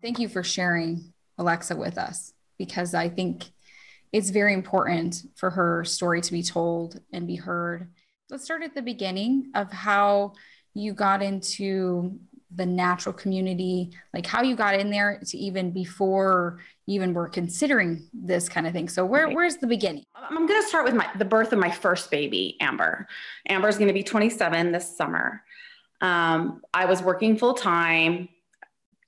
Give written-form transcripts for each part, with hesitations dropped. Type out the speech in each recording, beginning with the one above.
Thank you for sharing Alexa with us because I think it's very important for her story to be told and be heard. Let's start at the beginning of how you got into the natural community, like how you got in there to even before you even were considering this kind of thing. So where's the beginning? I'm going to start with the birth of my first baby, Amber. Amber is going to be 27 this summer. I was working full time,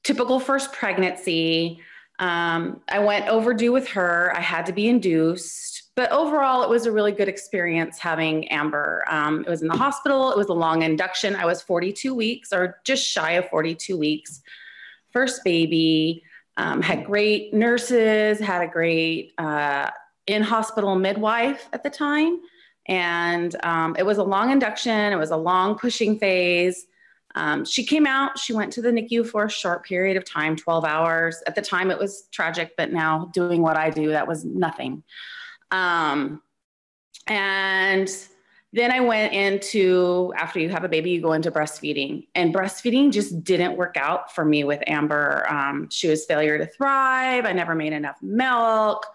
typical first pregnancy. I went overdue with her. I had to be induced, but overall it was a really good experience having Amber. It was in the hospital. It was a long induction. I was 42 weeks or just shy of 42 weeks. First baby, had great nurses, had a great in-hospital midwife at the time. And it was a long induction. It was a long pushing phase. She came out, she went to the NICU for a short period of time, 12 hours. At the time it was tragic, but now doing what I do, that was nothing. And then I went into, after you have a baby, you go into breastfeeding, and breastfeeding just didn't work out for me with Amber. She was failure to thrive. I never made enough milk.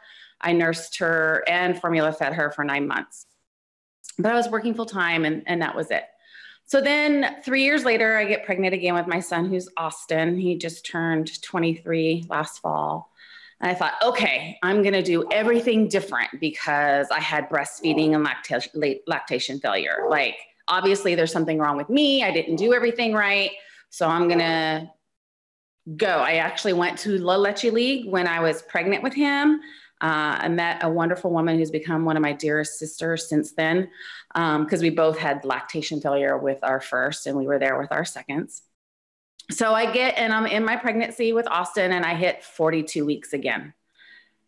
I nursed her and formula fed her for 9 months, but I was working full time and that was it. So then 3 years later, I get pregnant again with my son, who's Austin. He just turned 23 last fall. And I thought, okay, I'm going to do everything different because I had breastfeeding and lactation failure. Like, obviously there's something wrong with me. I didn't do everything right. So I'm going to go. I actually went to La Leche League when I was pregnant with him. I met a wonderful woman who's become one of my dearest sisters since then, because we both had lactation failure with our first and we were there with our seconds. So I'm in my pregnancy with Austin and I hit 42 weeks again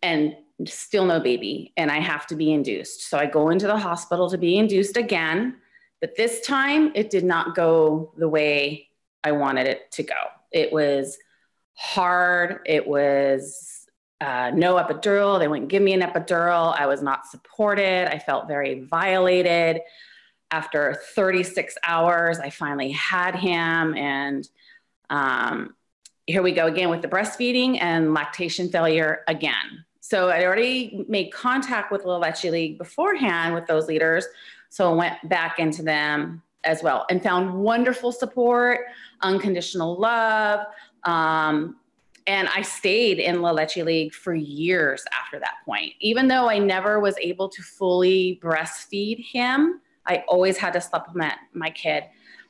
and still no baby, and I have to be induced. So I go into the hospital to be induced again, but this time it did not go the way I wanted it to go. It was hard. It was no epidural. They wouldn't give me an epidural. I was not supported. I felt very violated. After 36 hours, I finally had him. And here we go again with the breastfeeding and lactation failure again. So I already made contact with La Leche League beforehand with those leaders. So I went back into them as well and found wonderful support, unconditional love. And I stayed in La Leche League for years after that point. Even though I never was able to fully breastfeed him, I always had to supplement my kid,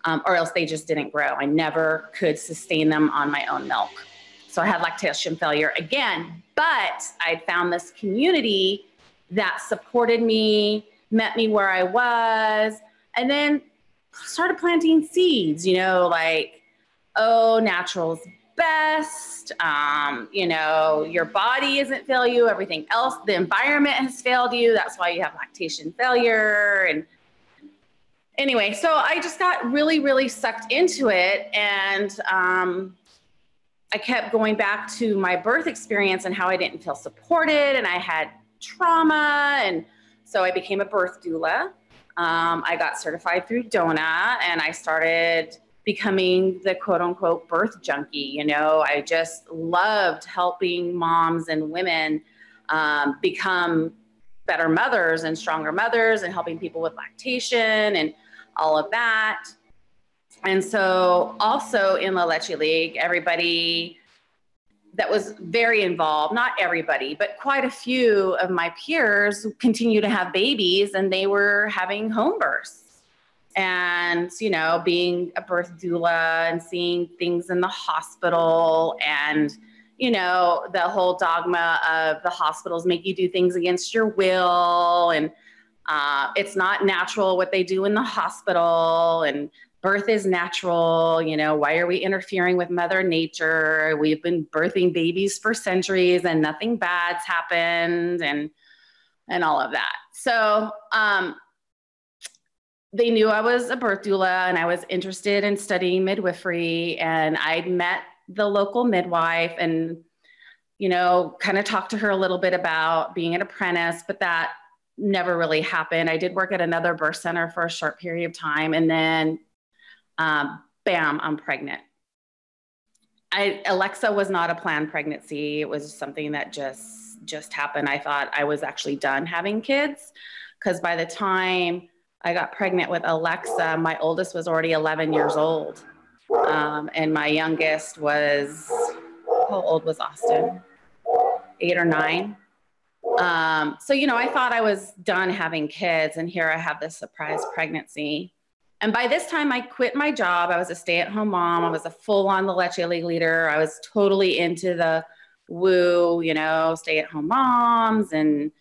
or else they just didn't grow. I never could sustain them on my own milk. So I had lactation failure again, but I found this community that supported me, met me where I was, and then started planting seeds, like, oh, natural's best. Your body isn't fail you. Everything else, the environment has failed you. That's why you have lactation failure. And anyway, so I just got really, really sucked into it. And I kept going back to my birth experience and how I didn't feel supported and I had trauma. And so I became a birth doula. I got certified through DONA and I started becoming the quote unquote birth junkie. I just loved helping moms and women become better mothers and stronger mothers and helping people with lactation and all of that. And so also in La Leche League, everybody that was very involved, not everybody, but quite a few of my peers continue to have babies and they were having home births. And, being a birth doula and seeing things in the hospital and, the whole dogma of the hospitals make you do things against your will. And it's not natural what they do in the hospital, and birth is natural. Why are we interfering with Mother Nature? We've been birthing babies for centuries and nothing bad's happened and all of that. So, they knew I was a birth doula and I was interested in studying midwifery, and I met the local midwife and, kind of talked to her a little bit about being an apprentice, but that never really happened. I did work at another birth center for a short period of time, and then bam, I'm pregnant. Alexa was not a planned pregnancy. It was something that just happened. I thought I was actually done having kids, because by the time I got pregnant with Alexa, my oldest was already 11 years old. And my youngest was, how old was Austin? 8 or 9. So, I thought I was done having kids, and here I have this surprise pregnancy. And by this time I quit my job. I was a stay-at-home mom. I was a full-on La Leche League leader. I was totally into the woo, stay-at-home moms and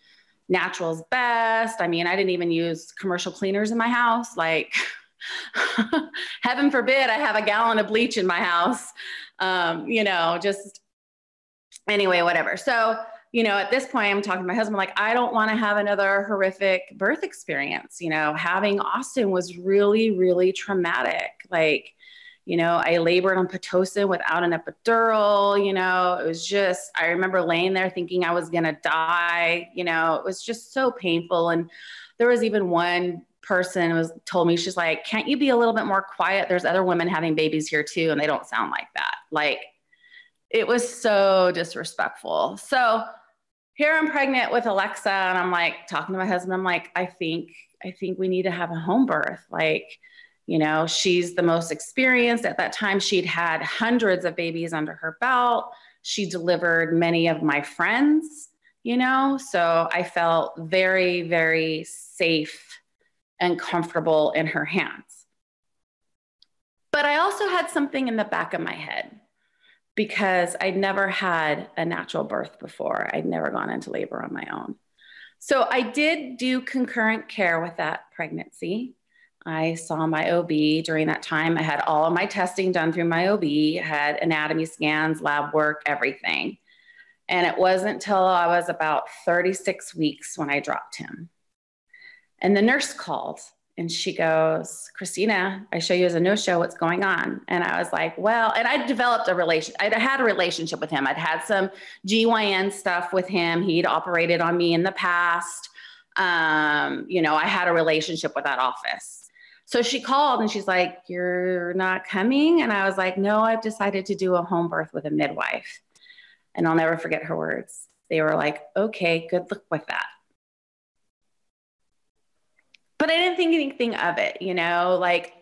natural's best. I mean, I didn't even use commercial cleaners in my house. Like, heaven forbid I have a gallon of bleach in my house. Just anyway, whatever. So, at this point, I'm talking to my husband, like, I don't want to have another horrific birth experience. Having Austin was really, really traumatic. Like, I labored on Pitocin without an epidural. It was just, I remember laying there thinking I was going to die. It was just so painful. And there was even one person told me, she's like, can't you be a little bit more quiet? There's other women having babies here too, and they don't sound like that. Like, it was so disrespectful. So here I'm pregnant with Alexa, and I'm like talking to my husband. I'm like, I think we need to have a home birth. Like, she's the most experienced. At that time, she'd had hundreds of babies under her belt. She delivered many of my friends, so I felt very, very safe and comfortable in her hands. But I also had something in the back of my head, because I'd never had a natural birth before. I'd never gone into labor on my own. So I did do concurrent care with that pregnancy. I saw my OB during that time. I had all of my testing done through my OB, I had anatomy scans, lab work, everything. And it wasn't until I was about 36 weeks when I dropped him. And the nurse called, and she goes, Christina, I show you as a no-show, what's going on? And I was like, well, and I'd developed I'd had a relationship with him. I'd had some GYN stuff with him. He'd operated on me in the past. I had a relationship with that office. So she called and she's like, you're not coming? And I was like, no, I've decided to do a home birth with a midwife. And I'll never forget her words. They were like, okay, good luck with that. But I didn't think anything of it, like,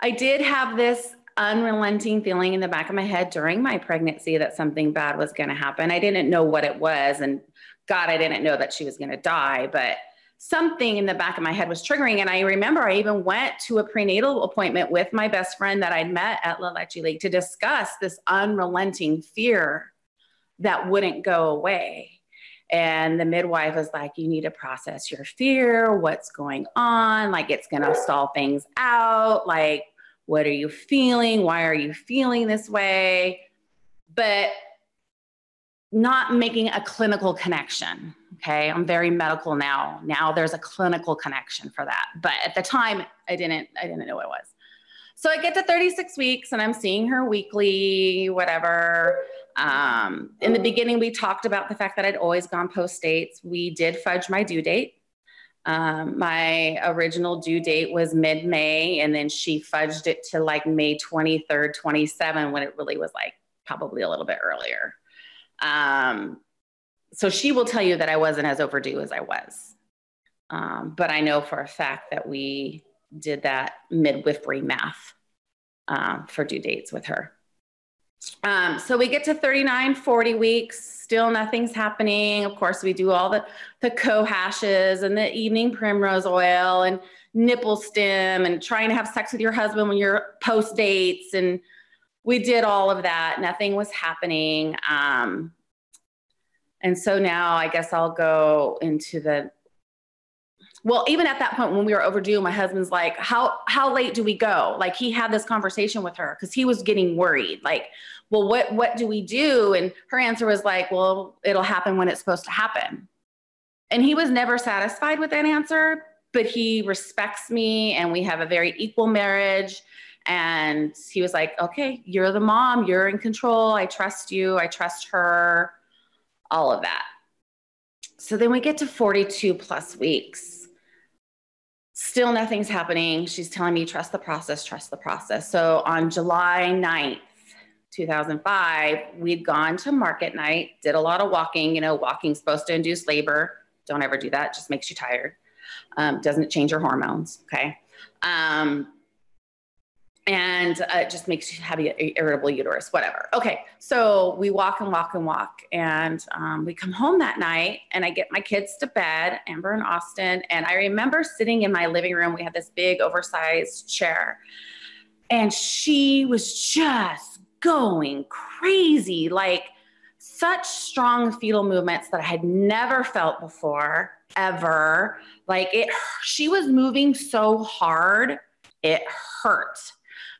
I did have this unrelenting feeling in the back of my head during my pregnancy that something bad was going to happen. I didn't know what it was. And God, I didn't know that she was going to die, but something in the back of my head was triggering. And I remember I even went to a prenatal appointment with my best friend that I'd met at La Leche League to discuss this unrelenting fear that wouldn't go away. And the midwife was like, you need to process your fear. What's going on? Like, it's going to stall things out. Like, what are you feeling? Why are you feeling this way? But not making a clinical connection. Okay. I'm very medical now. Now there's a clinical connection for that. But at the time, I didn't know what it was. So I get to 36 weeks and I'm seeing her weekly, whatever. In the beginning, we talked about the fact that I'd always gone post dates. We did fudge my due date. My original due date was mid-May, and then she fudged it to like May 23rd, 27, when it really was like probably a little bit earlier. So she will tell you that I wasn't as overdue as I was. But I know for a fact that we did that midwifery math for due dates with her. So we get to 39, 40 weeks, still nothing's happening. Of course, we do all the co-hashes and the evening primrose oil and nipple stim and trying to have sex with your husband when you're post dates. And we did all of that. Nothing was happening. And so now I guess I'll go into well, even at that point when we were overdue, my husband's like, how late do we go? Like, he had this conversation with her because he was getting worried. Like, well, what do we do? And her answer was like, well, it'll happen when it's supposed to happen. And he was never satisfied with that answer, but he respects me and we have a very equal marriage. And he was like, okay, you're the mom, you're in control. I trust you. I trust her, all of that. So then we get to 42 plus weeks. Still nothing's happening. She's telling me, trust the process, trust the process. So on July 9th, 2005, we'd gone to market night, did a lot of walking. You know, walking's supposed to induce labor. Don't ever do that. It just makes you tired. Doesn't change your hormones. Okay. And it just makes you have an irritable uterus, whatever. Okay. So we walk and walk and walk. And we come home that night and I get my kids to bed, Amber and Austin. And I remember sitting in my living room. We had this big oversized chair and she was just going crazy, like such strong fetal movements that I had never felt before, ever. Like she was moving so hard, it hurt.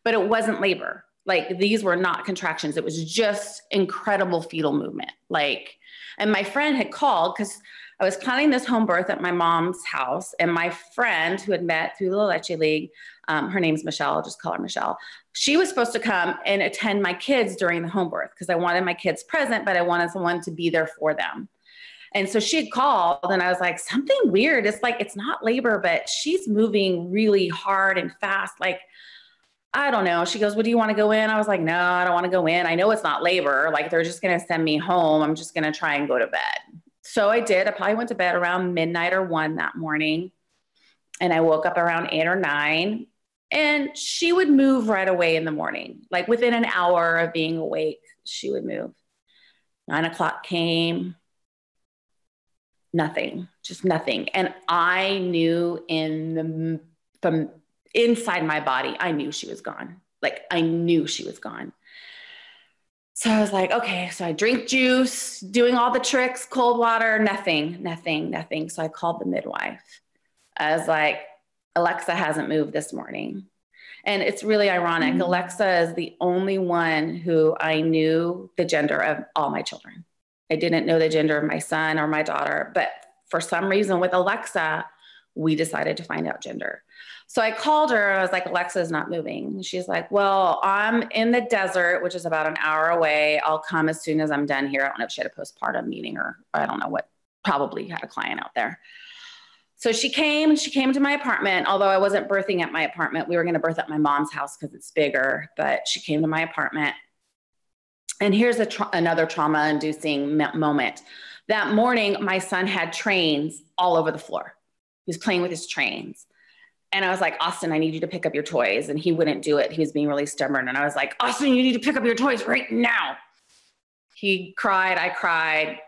But it wasn't labor. Like these were not contractions. It was just incredible fetal movement. Like, and my friend had called because I was planning this home birth at my mom's house. And my friend who had met through the La Leche League, her name's Michelle, I'll just call her Michelle. She was supposed to come and attend my kids during the home birth because I wanted my kids present, but I wanted someone to be there for them. And so she had called and I was like, something weird. It's like, it's not labor, but she's moving really hard and fast. Like, I don't know. She goes, well, do you want to go in? I was like, no, I don't want to go in. I know it's not labor. Like they're just going to send me home. I'm just going to try and go to bed. So I did. I probably went to bed around midnight or 1 that morning. And I woke up around 8 or 9 and she would move right away in the morning. Like within an hour of being awake, she would move. 9 o'clock came, nothing, just nothing. And I knew from inside my body, I knew she was gone. Like I knew she was gone. So I was like, okay, so I drink juice, doing all the tricks, cold water, nothing. So I called the midwife. I was like, Alexa hasn't moved this morning. And it's really ironic. Mm-hmm. Alexa is the only one who I knew the gender of all my children. I didn't know the gender of my son or my daughter, but for some reason with Alexa, we decided to find out gender. So I called her and I was like, Alexa is not moving. And she's like, well, I'm in the desert, which is about an hour away. I'll come as soon as I'm done here. I don't know if she had a postpartum meeting or I don't know what, probably had a client out there. So she came to my apartment, although I wasn't birthing at my apartment. We were going to birth at my mom's house because it's bigger, but she came to my apartment. And here's another trauma-inducing moment. That morning, my son had trains all over the floor. He was playing with his trains. And I was like, Austin, I need you to pick up your toys. And he wouldn't do it. He was being really stubborn. And I was like, Austin, you need to pick up your toys right now. He cried. I cried.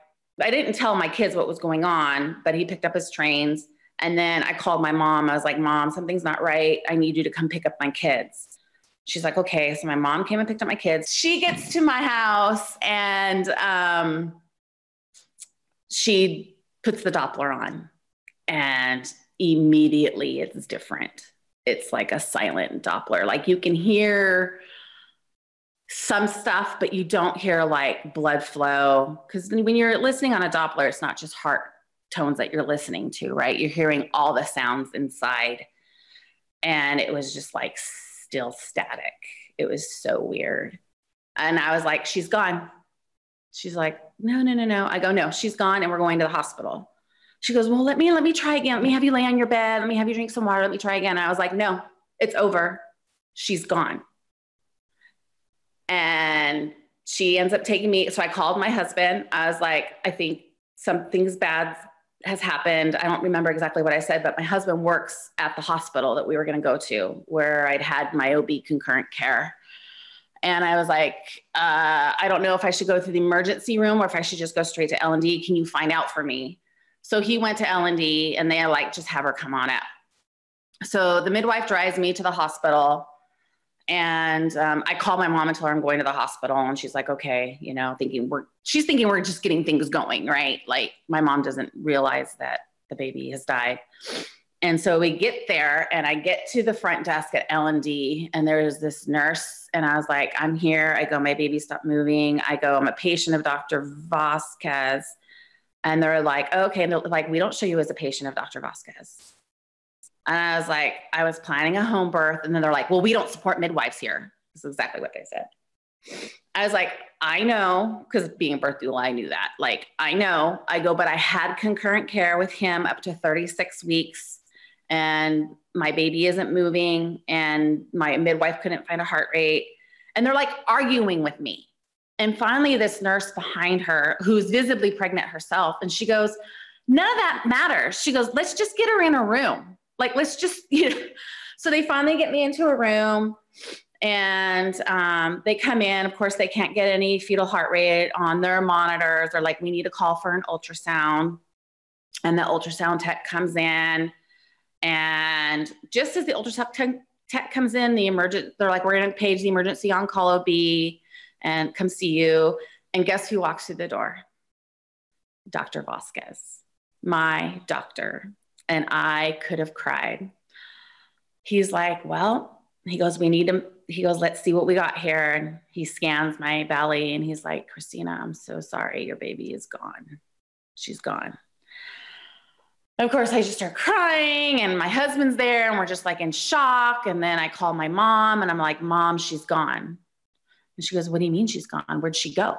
I didn't tell my kids what was going on, but he picked up his trains. And then I called my mom. I was like, Mom, something's not right. I need you to come pick up my kids. She's like, okay. So my mom came and picked up my kids. She gets to my house and she puts the Doppler on. And immediately it's different. It's like a silent Doppler. Like you can hear some stuff, but you don't hear like blood flow. Because when you're listening on a Doppler, it's not just heart tones that you're listening to, right? You're hearing all the sounds inside. And it was just like still static. It was so weird. And I was like, she's gone. She's like, no. I go, no, she's gone and we're going to the hospital. She goes, well, let me try again. Let me have you lay on your bed. Let me have you drink some water. Let me try again. And I was like, no, it's over. She's gone. And she ends up taking me. So I called my husband. I was like, I think something's bad has happened. I don't remember exactly what I said, but my husband works at the hospital that we were going to go to where I'd had my OB concurrent care. And I was like, I don't know if I should go through the emergency room or if I should just go straight to L&D. Can you find out for me? So he went to L&D and they like, just have her come on up. So the midwife drives me to the hospital and I call my mom and tell her I'm going to the hospital. And she's like, okay, you know, she's thinking we're just getting things going, right? Like my mom doesn't realize that the baby has died. And so we get there and I get to the front desk at L&D and there's this nurse and I was like, I'm here. I go, my baby stopped moving. I go, I'm a patient of Dr. Vasquez. And they're like, okay. And they're like, we don't show you as a patient of Dr. Vasquez. And I was like, I was planning a home birth. And then they're like, well, we don't support midwives here. This is exactly what they said. I was like, I know, because being a birth doula, I knew that. Like, I know. I go, but I had concurrent care with him up to 36 weeks. And my baby isn't moving. And my midwife couldn't find a heart rate. And they're like arguing with me. And finally, this nurse behind her, who's visibly pregnant herself, and she goes, none of that matters. She goes, let's just get her in a room. Like, let's just, you know. So they finally get me into a room, and they come in. Of course, they can't get any fetal heart rate on their monitors. They're like, we need to call for an ultrasound. And the ultrasound tech comes in. And just as the ultrasound tech comes in, they're like, we're going to page the emergency on-call OB and come see you. And guess who walks through the door? Dr. Vasquez, my doctor. And I could have cried. He's like, well, he goes, we need him. He goes, let's see what we got here. And he scans my belly and he's like, Christina, I'm so sorry. Your baby is gone. She's gone. Of course, I just start crying and my husband's there and we're just like in shock. And then I call my mom and I'm like, Mom, she's gone. And she goes, what do you mean she's gone? Where'd she go?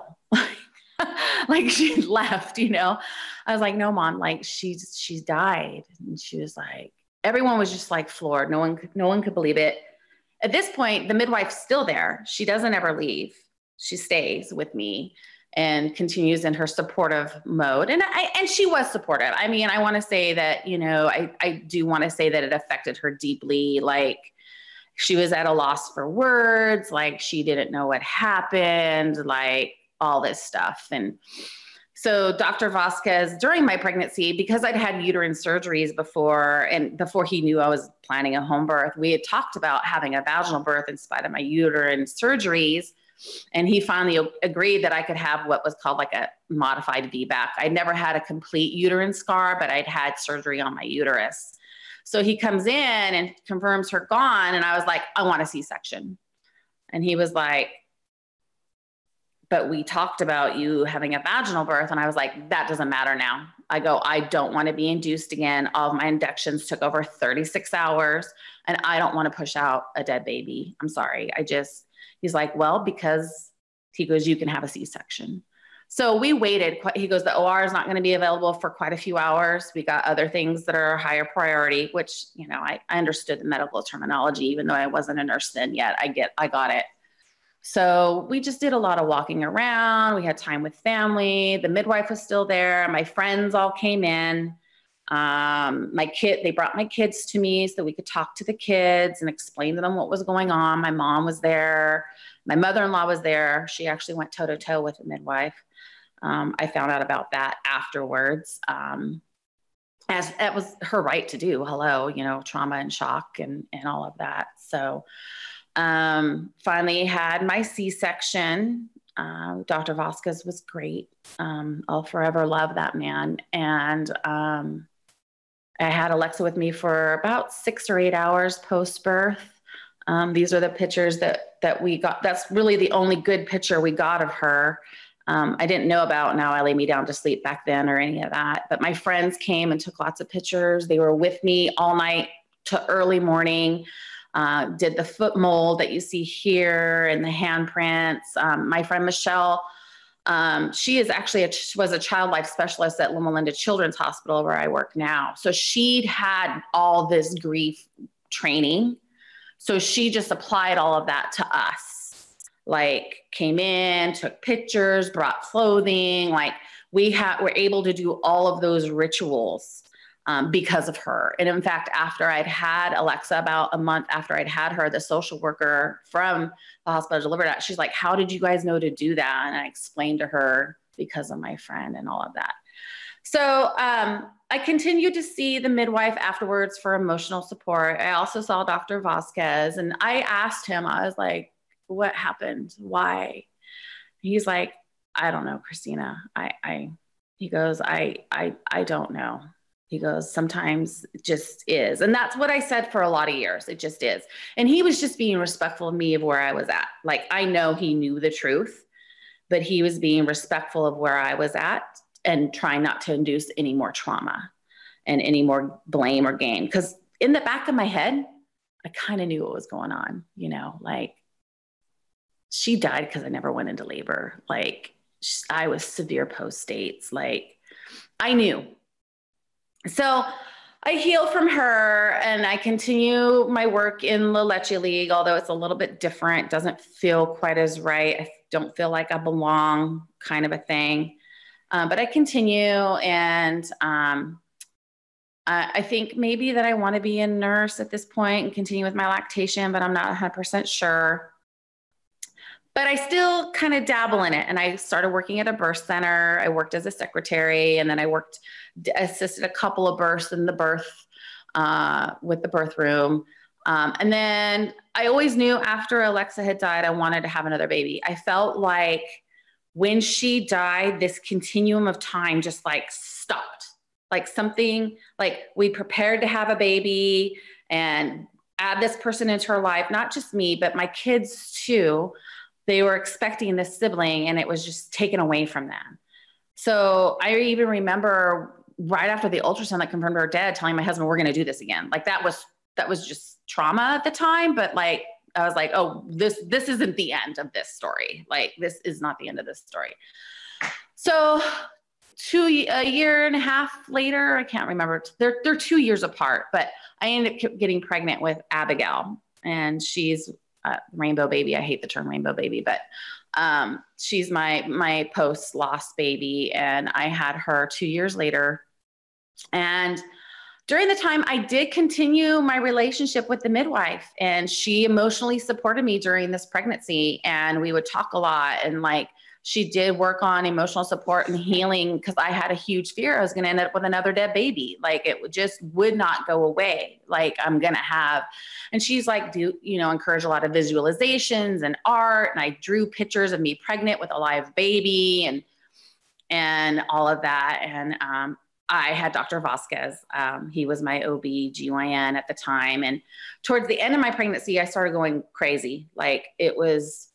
Like she left, you know? I was like, no, Mom, like she's died. And she was like, everyone was just like floored. No one could believe it. At this point, the midwife's still there. She doesn't ever leave. She stays with me and continues in her supportive mode. And she was supportive. I mean, I want to say that, you know, I do want to say that it affected her deeply. Like she was at a loss for words. Like she didn't know what happened, like all this stuff. And so Dr. Vasquez, during my pregnancy, because I'd had uterine surgeries before, and before he knew I was planning a home birth, we had talked about having a vaginal birth in spite of my uterine surgeries. And he finally agreed that I could have what was called like a modified VBAC. I'd never had a complete uterine scar, but I'd had surgery on my uterus. So he comes in and confirms her gone. And I was like, I want a C-section. And he was like, but we talked about you having a vaginal birth. And I was like, that doesn't matter now. I go, I don't want to be induced again. All of my inductions took over 36 hours and I don't want to push out a dead baby. I'm sorry. He's like, well, because he goes, you can have a C-section. So we waited. He goes, the OR is not going to be available for quite a few hours. We got other things that are higher priority, which, you know, I understood the medical terminology, even though I wasn't a nurse then yet. I got it. So we just did a lot of walking around. We had time with family. The midwife was still there. My friends all came in. They brought my kids to me so we could talk to the kids and explain to them what was going on. My mom was there. My mother-in-law was there. She actually went toe to toe with the midwife. I found out about that afterwards. As that was her right to do. Hello, you know, trauma and shock and all of that. So, finally had my C-section. Dr. Vasquez was great. I'll forever love that man. And, I had Alexa with me for about 6 or 8 hours post-birth. These are the pictures that we got. That's really the only good picture we got of her. I didn't know about Now I Lay Me Down to Sleep back then or any of that, but my friends came and took lots of pictures. They were with me all night to early morning, did the foot mold that you see here and the handprints. My friend Michelle, she is actually was a child life specialist at Loma Linda Children's Hospital where I work now. So she'd had all this grief training. So she just applied all of that to us, like came in, took pictures, brought clothing. Like were able to do all of those rituals because of her. And in fact, after I'd had Alexa, about a month after I'd had her, the social worker from the hospital I delivered at, she's like, how did you guys know to do that? And I explained to her because of my friend and all of that. So I continued to see the midwife afterwards for emotional support. I also saw Dr. Vasquez and I asked him, I was like, what happened? Why? He's like, I don't know, Christina. He goes, I don't know. He goes, sometimes it just is. And that's what I said for a lot of years. It just is. And he was just being respectful of me of where I was at. Like, I know he knew the truth, but he was being respectful of where I was at and trying not to induce any more trauma and any more blame or gain. Because in the back of my head, I kind of knew what was going on, you know, like she died because I never went into labor. Like I was severe post states. Like I knew. So I heal from her and I continue my work in the Leche League, although it's a little bit different. Doesn't feel quite as right. I don't feel like I belong, kind of a thing. But I continue, and I think maybe that I want to be a nurse at this point and continue with my lactation, but I'm not 100% sure. But I still kind of dabble in it. And I started working at a birth center. I worked as a secretary, and then I assisted a couple of births in the with the birth room. And then I always knew after Alexa had died, I wanted to have another baby. I felt like when she died, this continuum of time just like stopped. Like something, like we prepared to have a baby and add this person into her life, not just me, but my kids too. They were expecting this sibling and it was just taken away from them. So I even remember right after the ultrasound that confirmed her dead, telling my husband, we're going to do this again. Like that was just trauma at the time. But like, I was like, oh, this isn't the end of this story. Like, this is not the end of this story. So a year and a half later, I can't remember. They're 2 years apart, but I ended up getting pregnant with Abigail, and she's rainbow baby. I hate the term rainbow baby, but she's my post-loss baby, and I had her 2 years later. And during the time, I did continue my relationship with the midwife, and she emotionally supported me during this pregnancy, and we would talk a lot. And like, she did work on emotional support and healing, because I had a huge fear I was going to end up with another dead baby. Like, it just would not go away. Like, I'm going to have, and she's like, encourage a lot of visualizations and art. And I drew pictures of me pregnant with a live baby and all of that. And, I had Dr. Vasquez. He was my OB/GYN at the time. And towards the end of my pregnancy, I started going crazy. Like, it was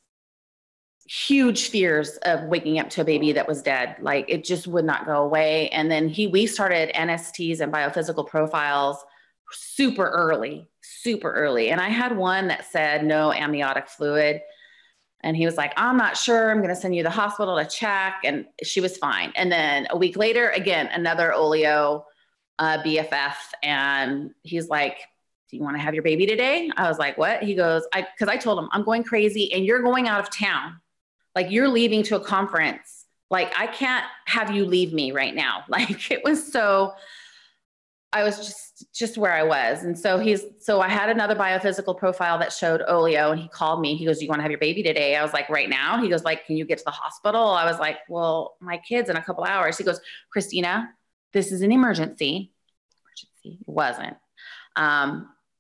huge fears of waking up to a baby that was dead. Like, it just would not go away. And then we started NSTs and biophysical profiles super early. And I had one that said no amniotic fluid. And he was like, I'm not sure. I'm going to send you to the hospital to check. And she was fine. And then a week later, again, another oleo BFF. And he's like, do you want to have your baby today? I was like, what? He goes, because I told him, I'm going crazy and you're going out of town. Like, you're leaving to a conference. Like, I can't have you leave me right now. Like, it was so, I was just where I was. And so I had another biophysical profile that showed oleo, and he called me. He goes, do you want to have your baby today? I was like, right now? He goes, like, can you get to the hospital? I was like, well, my kid's in a couple hours. He goes, Christina, this is an emergency. It wasn't.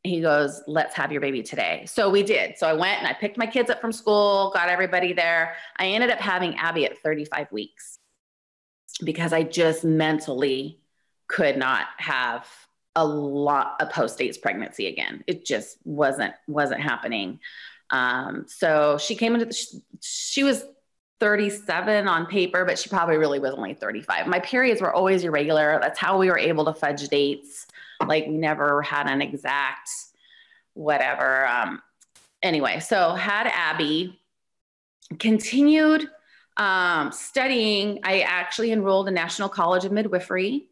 He goes, let's have your baby today. So we did. So I went and I picked my kids up from school, got everybody there. I ended up having Abby at 35 weeks because I just mentally could not have a post-dates pregnancy again. It just wasn't happening. So she came she was 37 on paper, but she probably really was only 35. My periods were always irregular. That's how we were able to fudge dates. Like, we never had an exact whatever. Anyway, so had Abby, continued studying. I actually enrolled in National College of Midwifery.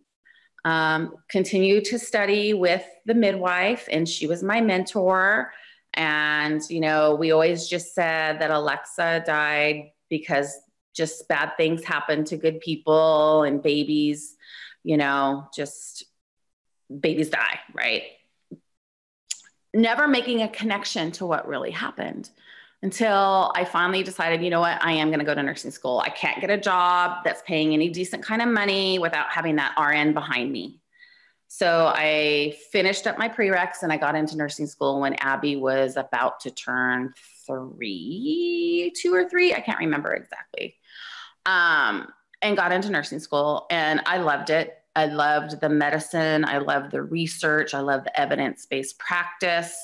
Continued to study with the midwife, and she was my mentor. And, we always just said that Alexa died because just bad things happen to good people, and babies, just babies die, right? Never making a connection to what really happened until I finally decided, you know what, I am going to go to nursing school. I can't get a job that's paying any decent kind of money without having that RN behind me. So I finished up my prereqs and I got into nursing school when Abby was about to turn 2 or 3. I can't remember exactly. And got into nursing school, and I loved it. I loved the medicine. I loved the research. I loved the evidence-based practice.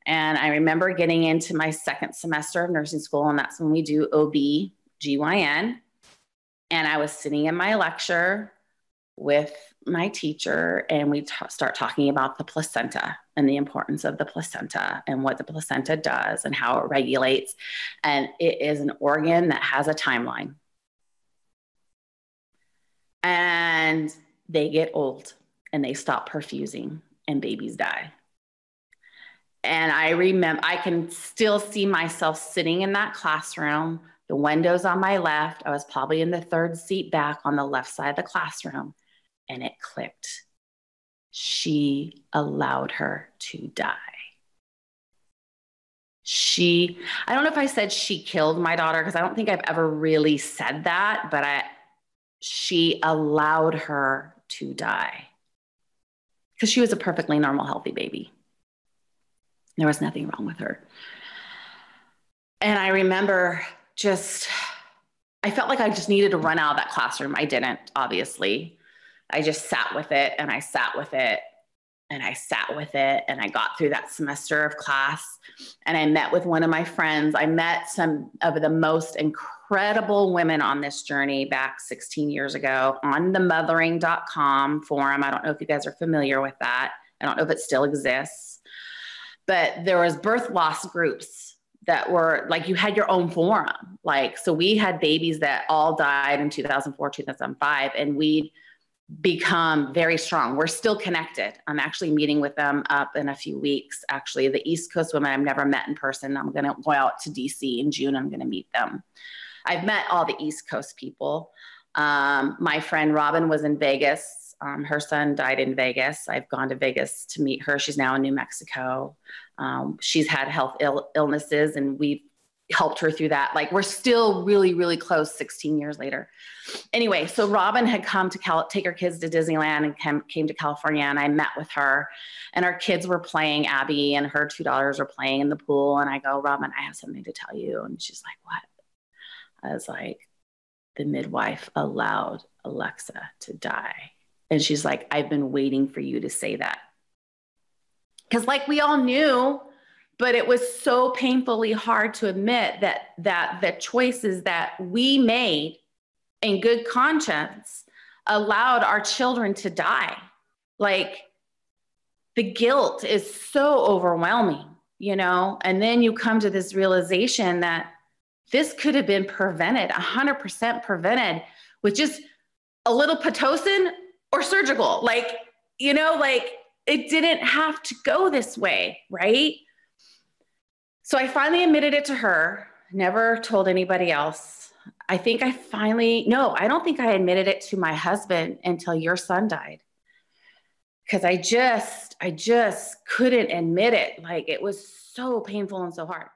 And I remember getting into my second semester of nursing school, and that's when we do OB/GYN. And I was sitting in my lecture with my teacher, and we start talking about the placenta and the importance of the placenta and what the placenta does and how it regulates. And it is an organ that has a timeline. And they get old. and they stop perfusing and babies die. And I remember, I can still see myself sitting in that classroom, the windows on my left. I was probably in the third seat back on the left side of the classroom, and it clicked. She allowed her to die. I don't know if I said she killed my daughter, because I don't think I've ever really said that, but she allowed her to die because she was a perfectly normal, healthy baby. There was nothing wrong with her. And I remember I felt like I just needed to run out of that classroom. I didn't, obviously. I just sat with it, and I sat with it, and I sat with it, and I got through that semester of class, and I met with one of my friends. I met some of the most incredible women on this journey back 16 years ago on the mothering.com forum. I don't know if you guys are familiar with that. I don't know if it still exists, but there was birth loss groups that were like, you had your own forum. Like, so we had babies that all died in 2004, 2005, and we'd become very strong. We're still connected. I'm actually meeting with them up in a few weeks. Actually, the East Coast women I've never met in person. I'm going to go out to DC in June. I'm going to meet them. I've met all the East Coast people. My friend Robin was in Vegas. Her son died in Vegas. I've gone to Vegas to meet her. She's now in New Mexico. She's had health illnesses, and we've helped her through that. Like, we're still really, really close 16 years later. Anyway, so Robin had come to take her kids to Disneyland and came to California, and I met with her, and our kids were playing. Abby and her two daughters were playing in the pool. And I go, Robin, I have something to tell you. And she's like, what? I was like, the midwife allowed Alexa to die. And she's like, I've been waiting for you to say that. Because like we all knew, but it was so painfully hard to admit that the choices that we made in good conscience allowed our children to die. Like, the guilt is so overwhelming, you know? And then you come to this realization that this could have been prevented, 100% prevented, with just a little Pitocin or surgical. Like, you know, like, it didn't have to go this way, right? So I finally admitted it to her, never told anybody else. I don't think I admitted it to my husband until your son died. Because I just couldn't admit it. Like, it was so painful and so hard.